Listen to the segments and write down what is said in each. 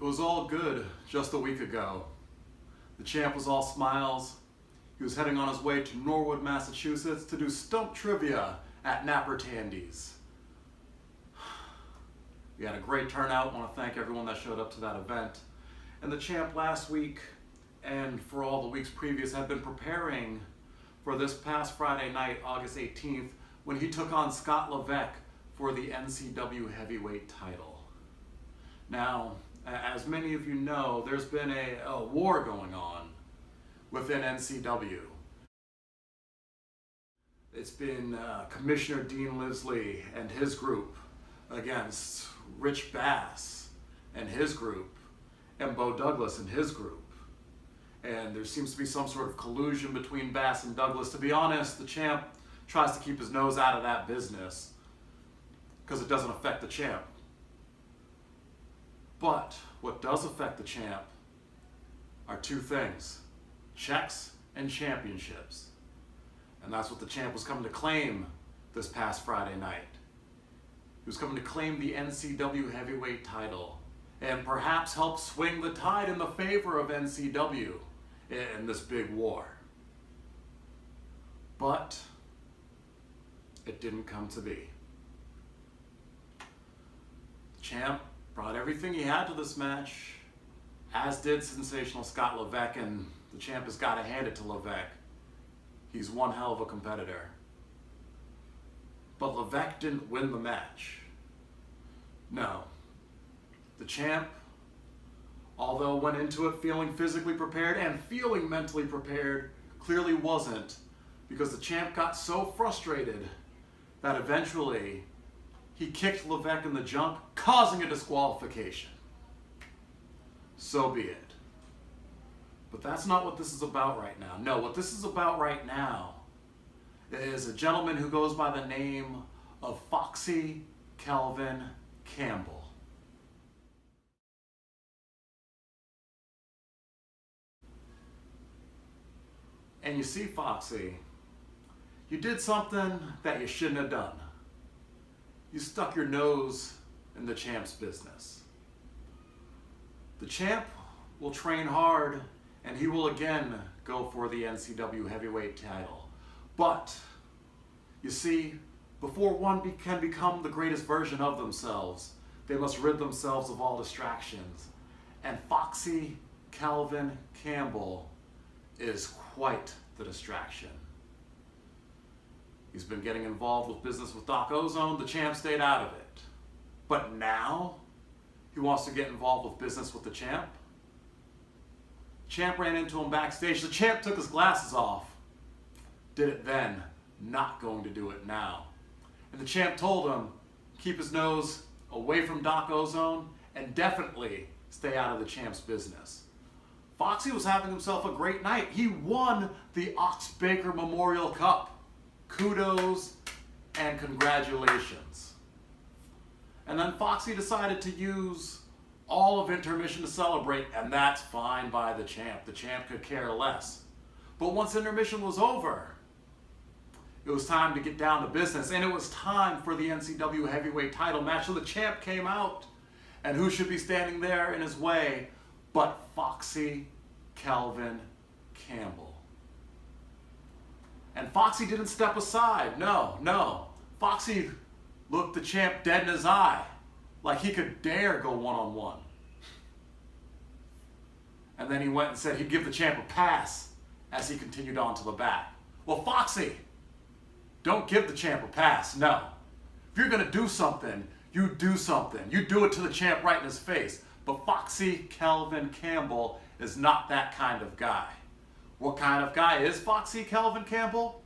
was all good just a week ago. The champ was all smiles. He was heading on his way to Norwood, Massachusetts to do stump trivia at Napper Tandy's. We had a great turnout. I want to thank everyone that showed up to that event. And the champ last week and for all the weeks previous had been preparing for this past Friday night, August 18th, when he took on Scott Levesque for the NCW Heavyweight Title. Now, as many of you know, there's been a war going on within NCW. It's been Commissioner Dean Lisley and his group against Rich Bass and his group, and Bo Douglas and his group. And there seems to be some sort of collusion between Bass and Douglas. To be honest, the champ tries to keep his nose out of that business because it doesn't affect the champ. But what does affect the champ are two things: checks and championships. And that's what the champ was coming to claim this past Friday night. He was coming to claim the NCW Heavyweight Title and perhaps help swing the tide in the favor of NCW in this big war. But it didn't come to be. The champ brought everything he had to this match, as did sensational Scott Levesque, and the champ has got to hand it to Levesque. He's one hell of a competitor. But Levesque didn't win the match. No. The champ, although went into it feeling physically prepared and feeling mentally prepared, clearly wasn't, because the champ got so frustrated that eventually he kicked Levesque in the junk, causing a disqualification. So be it. But that's not what this is about right now. No, what this is about right now is a gentleman who goes by the name of Foxy Calvin Campbell. And you see, Foxy, you did something that you shouldn't have done. You stuck your nose in the champ's business. The champ will train hard, and he will again go for the NCW Heavyweight Title. But, you see, before one can become the greatest version of themselves, they must rid themselves of all distractions. And Foxy Calvin Campbell is quite the distraction. He's been getting involved with business with Doc Ozone. The champ stayed out of it. But now, he wants to get involved with business with the champ. Champ ran into him backstage. The champ took his glasses off. Did it then, not going to do it now. And the champ told him, keep his nose away from Doc Ozone and definitely stay out of the champ's business. Foxy was having himself a great night. He won the Ox Baker Memorial Cup. Kudos and congratulations. And then Foxy decided to use all of intermission to celebrate, and that's fine by the champ. The champ could care less. But once intermission was over, it was time to get down to business, and it was time for the NCW Heavyweight Title match. So the champ came out, and who should be standing there in his way but Foxy Calvin Campbell. And Foxy didn't step aside. No. Foxy looked the champ dead in his eye, like he could dare go one-on-one. And then he went and said he'd give the champ a pass as he continued on to the back. Well, Foxy, don't give the champ a pass, no. If you're gonna do something, you do something. You do it to the champ right in his face. But Foxy Calvin Campbell is not that kind of guy. What kind of guy is Foxy Calvin Campbell?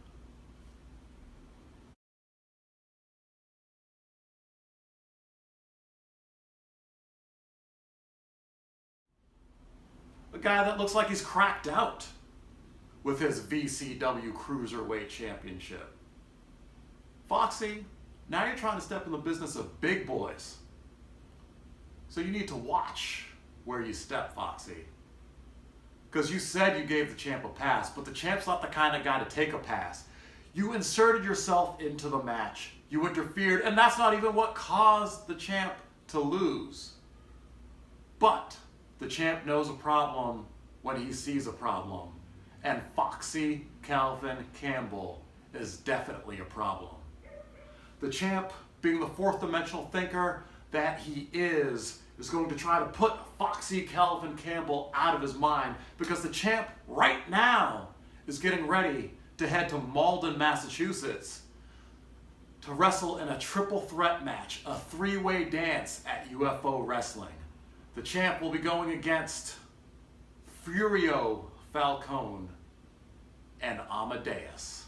A guy that looks like he's cracked out with his VCW Cruiserweight Championship. Foxy, now you're trying to step in the business of big boys. So you need to watch where you step, Foxy. Because you said you gave the champ a pass, but the champ's not the kind of guy to take a pass. You inserted yourself into the match. You interfered, and that's not even what caused the champ to lose. But the champ knows a problem when he sees a problem. And Foxy Calvin Campbell is definitely a problem. The champ, being the fourth dimensional thinker that he is going to try to put Foxy Calvin Campbell out of his mind, because the champ right now is getting ready to head to Malden, Massachusetts to wrestle in a triple threat match, a three-way dance at UFO Wrestling. The champ will be going against Furio Falcone and Amadeus.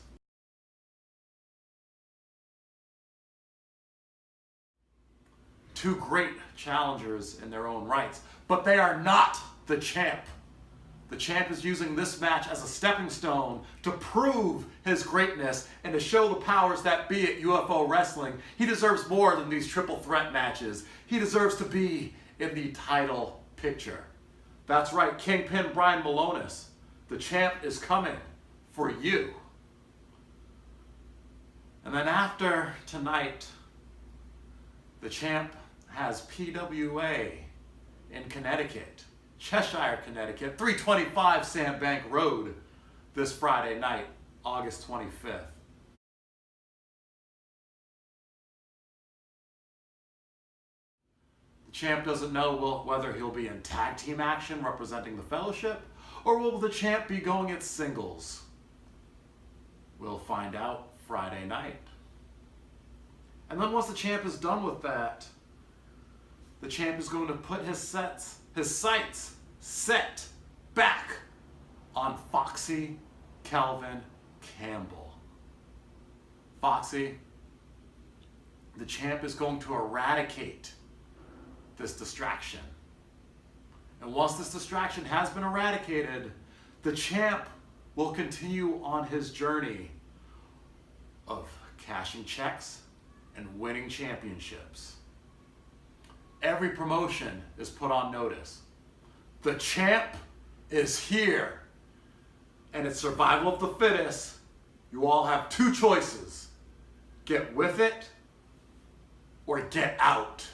Two great challengers in their own rights, but they are not the champ. The champ is using this match as a stepping stone to prove his greatness and to show the powers that be at UFO Wrestling. He deserves more than these triple threat matches. He deserves to be in the title picture. That's right, Kingpin Brian Malonis. The champ is coming for you. And then after tonight, the champ has PWA in Connecticut, Cheshire, Connecticut, 325 Sandbank Road this Friday night, August 25th. The champ doesn't know whether he'll be in tag team action representing the Fellowship, or will the champ be going at singles? We'll find out Friday night. And then once the champ is done with that, the champ is going to put his sights set back on Foxy Calvin Campbell. Foxy, the champ is going to eradicate this distraction. And once this distraction has been eradicated, the champ will continue on his journey of cashing checks and winning championships. Every promotion is put on notice. The champ is here. And it's survival of the fittest. You all have two choices. Get with it or get out.